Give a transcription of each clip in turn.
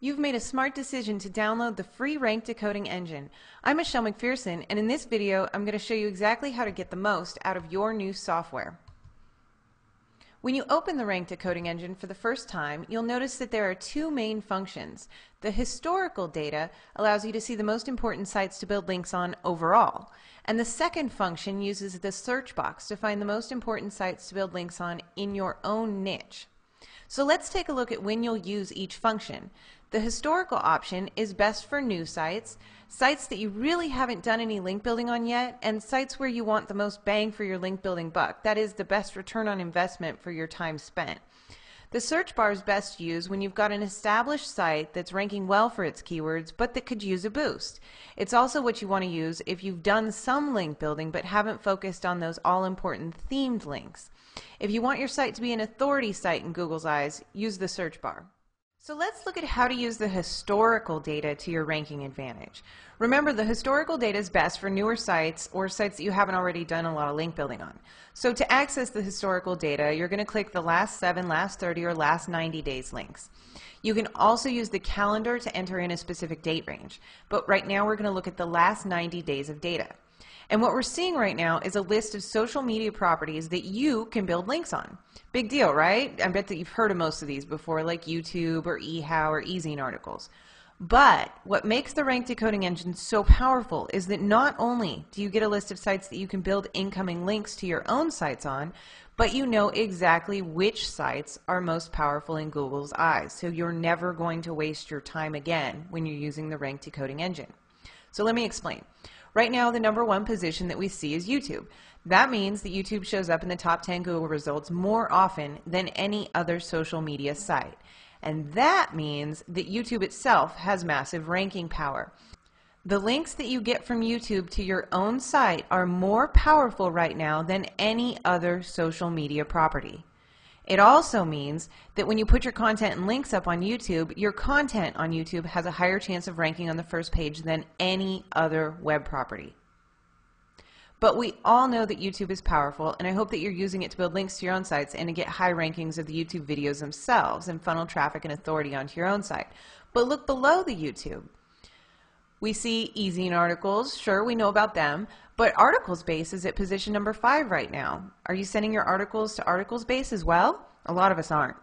You've made a smart decision to download the free rank decoding engine. I'm Michelle McPherson, and in this video I'm going to show you exactly how to get the most out of your new software. When you open the rank decoding engine for the first time, you'll notice that there are two main functions. The historical data allows you to see the most important sites to build links on overall, and the second function uses the search box to find the most important sites to build links on in your own niche. So let's take a look at when you'll use each function. The historical option is best for new sites, sites that you really haven't done any link building on yet, and sites where you want the most bang for your link building buck. That is the best return on investment for your time spent. The search bar is best used when you've got an established site that's ranking well for its keywords but that could use a boost. It's also what you want to use if you've done some link building but haven't focused on those all-important themed links. If you want your site to be an authority site in Google's eyes, use the search bar. So let's look at how to use the historical data to your ranking advantage. Remember, the historical data is best for newer sites or sites that you haven't already done a lot of link building on. So to access the historical data, you're going to click the last 7, last 30, or last 90 days links. You can also use the calendar to enter in a specific date range, but right now we're going to look at the last 90 days of data. And what we're seeing right now is a list of social media properties that you can build links on. Big deal, right? I bet that you've heard of most of these before, like YouTube or eHow or eZine articles. But what makes the rank decoding engine so powerful is that not only do you get a list of sites that you can build incoming links to your own sites on, but you know exactly which sites are most powerful in Google's eyes. So you're never going to waste your time again when you're using the rank decoding engine. So let me explain. Right now, the #1 position that we see is YouTube. That means that YouTube shows up in the top 10 Google results more often than any other social media site. And that means that YouTube itself has massive ranking power. The links that you get from YouTube to your own site are more powerful right now than any other social media property. It also means that when you put your content and links up on YouTube, your content on YouTube has a higher chance of ranking on the first page than any other web property. But we all know that YouTube is powerful, and I hope that you're using it to build links to your own sites and to get high rankings of the YouTube videos themselves and funnel traffic and authority onto your own site. But look below the YouTube. We see eZine articles. Sure, we know about them, but Articles Base is at position #5 right now. Are you sending your articles to Articles Base as well? A lot of us aren't.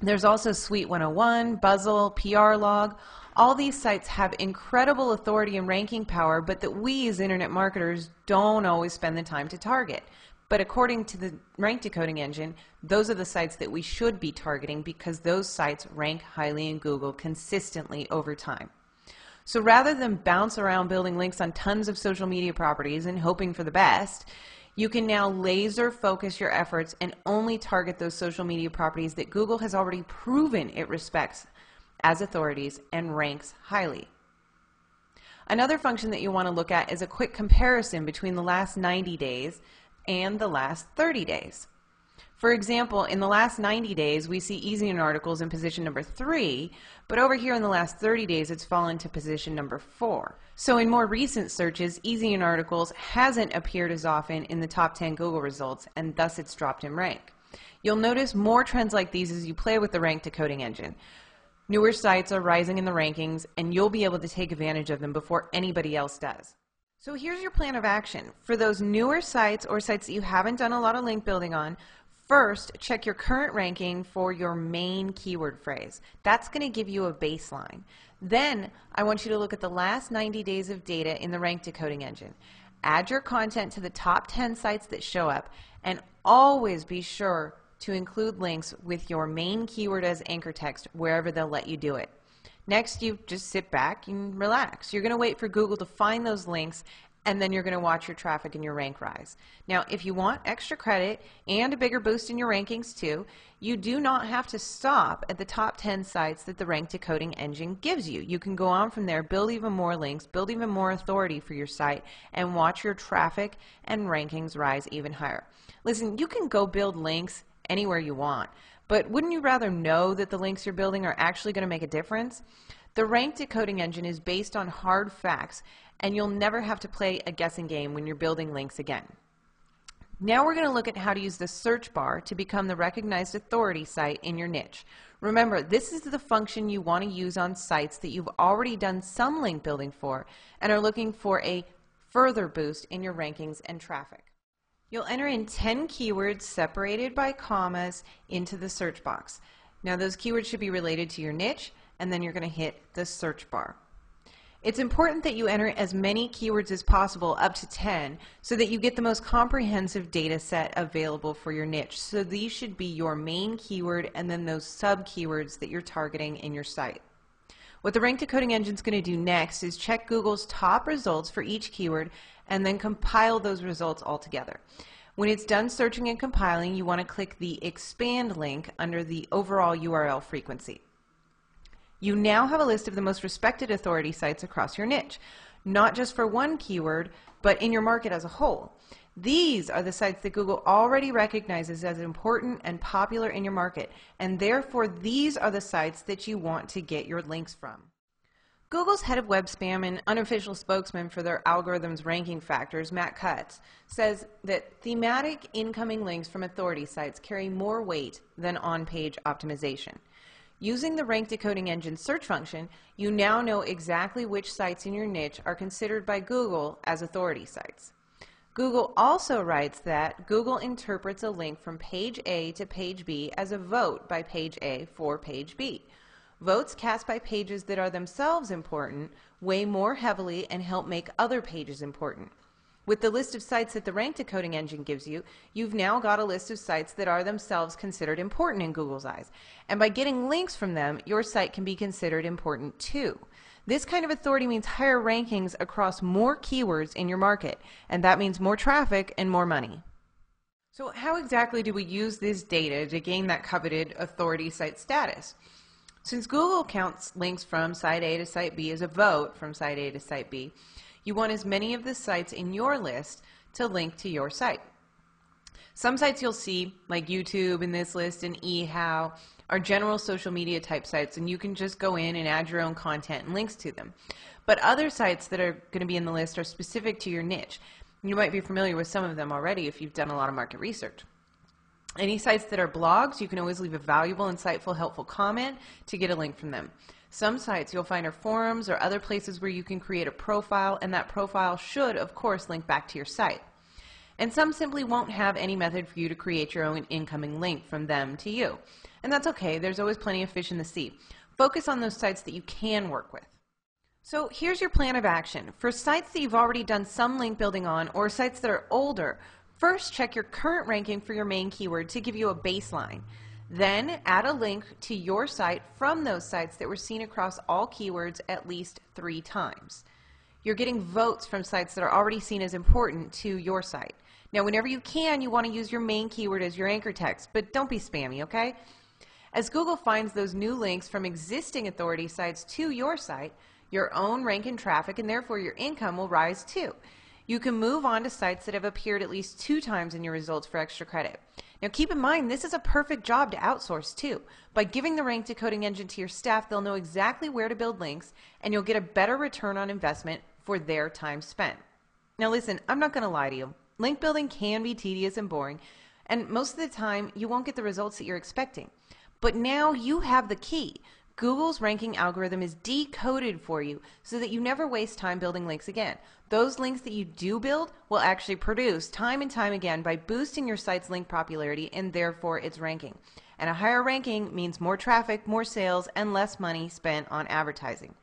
There's also Suite 101, Buzzle, PR Log. All these sites have incredible authority and ranking power, but that we as internet marketers don't always spend the time to target. But according to the rank decoding engine, those are the sites that we should be targeting because those sites rank highly in Google consistently over time. So rather than bounce around building links on tons of social media properties and hoping for the best, you can now laser focus your efforts and only target those social media properties that Google has already proven it respects as authorities and ranks highly. Another function that you want to look at is a quick comparison between the last 90 days and the last 30 days. For example, in the last 90 days, we see eZine articles in position #3, but over here in the last 30 days, it's fallen to position #4. So in more recent searches, eZine articles hasn't appeared as often in the top 10 Google results, and thus it's dropped in rank. You'll notice more trends like these as you play with the rank decoding engine. Newer sites are rising in the rankings, and you'll be able to take advantage of them before anybody else does. So here's your plan of action. For those newer sites or sites that you haven't done a lot of link building on, first, check your current ranking for your main keyword phrase. That's going to give you a baseline. Then, I want you to look at the last 90 days of data in the rank decoding engine. Add your content to the top 10 sites that show up, and always be sure to include links with your main keyword as anchor text wherever they'll let you do it. Next, you just sit back and relax. You're going to wait for Google to find those links, and then you're going to watch your traffic and your rank rise. Now, if you want extra credit and a bigger boost in your rankings too, you do not have to stop at the top 10 sites that the rank decoding engine gives you. You can go on from there, build even more links, build even more authority for your site, and watch your traffic and rankings rise even higher. Listen, you can go build links anywhere you want, but wouldn't you rather know that the links you're building are actually going to make a difference? The rank decoding engine is based on hard facts, and you'll never have to play a guessing game when you're building links again. Now we're going to look at how to use the search bar to become the recognized authority site in your niche. Remember, this is the function you want to use on sites that you've already done some link building for and are looking for a further boost in your rankings and traffic. You'll enter in 10 keywords separated by commas into the search box. Now those keywords should be related to your niche, and then you're going to hit the search bar. It's important that you enter as many keywords as possible, up to 10, so that you get the most comprehensive data set available for your niche. So these should be your main keyword and then those sub-keywords that you're targeting in your site. What the rank decoding engine is going to do next is check Google's top results for each keyword and then compile those results all together. When it's done searching and compiling, you want to click the expand link under the overall URL frequency. You now have a list of the most respected authority sites across your niche, not just for one keyword, but in your market as a whole. These are the sites that Google already recognizes as important and popular in your market, and therefore these are the sites that you want to get your links from. Google's head of web spam and unofficial spokesman for their algorithm's ranking factors, Matt Cutts, says that thematic incoming links from authority sites carry more weight than on-page optimization. Using the rank decoding engine search function, you now know exactly which sites in your niche are considered by Google as authority sites. Google also writes that Google interprets a link from page A to page B as a vote by page A for page B. Votes cast by pages that are themselves important weigh more heavily and help make other pages important. With the list of sites that the rank decoding engine gives you, you've now got a list of sites that are themselves considered important in Google's eyes. And by getting links from them, your site can be considered important too. This kind of authority means higher rankings across more keywords in your market, and that means more traffic and more money. So how exactly do we use this data to gain that coveted authority site status? Since Google counts links from site A to site B as a vote from site A to site B, you want as many of the sites in your list to link to your site. Some sites you'll see, like YouTube in this list and eHow, are general social media type sites, and you can just go in and add your own content and links to them. But other sites that are going to be in the list are specific to your niche. You might be familiar with some of them already if you've done a lot of market research. Any sites that are blogs, you can always leave a valuable, insightful, helpful comment to get a link from them. Some sites you'll find are forums or other places where you can create a profile, and that profile should, of course, link back to your site. And some simply won't have any method for you to create your own incoming link from them to you. And that's okay, there's always plenty of fish in the sea. Focus on those sites that you can work with. So here's your plan of action. For sites that you've already done some link building on, or sites that are older, first check your current ranking for your main keyword to give you a baseline. Then add a link to your site from those sites that were seen across all keywords at least 3 times. You're getting votes from sites that are already seen as important to your site. Now, whenever you can, you want to use your main keyword as your anchor text, but don't be spammy, okay? As Google finds those new links from existing authority sites to your site, your own rank and traffic, and therefore your income will rise too. You can move on to sites that have appeared at least 2 times in your results for extra credit. Now keep in mind, this is a perfect job to outsource too. By giving the rank decoding engine to your staff, they'll know exactly where to build links, and you'll get a better return on investment for their time spent. Now listen, I'm not going to lie to you. Link building can be tedious and boring, and most of the time you won't get the results that you're expecting. But now you have the key. Google's ranking algorithm is decoded for you so that you never waste time building links again. Those links that you do build will actually produce time and time again by boosting your site's link popularity and therefore its ranking. And a higher ranking means more traffic, more sales, and less money spent on advertising.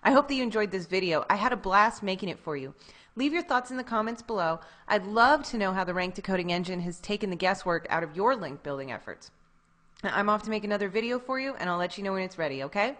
I hope that you enjoyed this video. I had a blast making it for you. Leave your thoughts in the comments below. I'd love to know how the rank decoding engine has taken the guesswork out of your link building efforts. I'm off to make another video for you, and I'll let you know when it's ready, okay?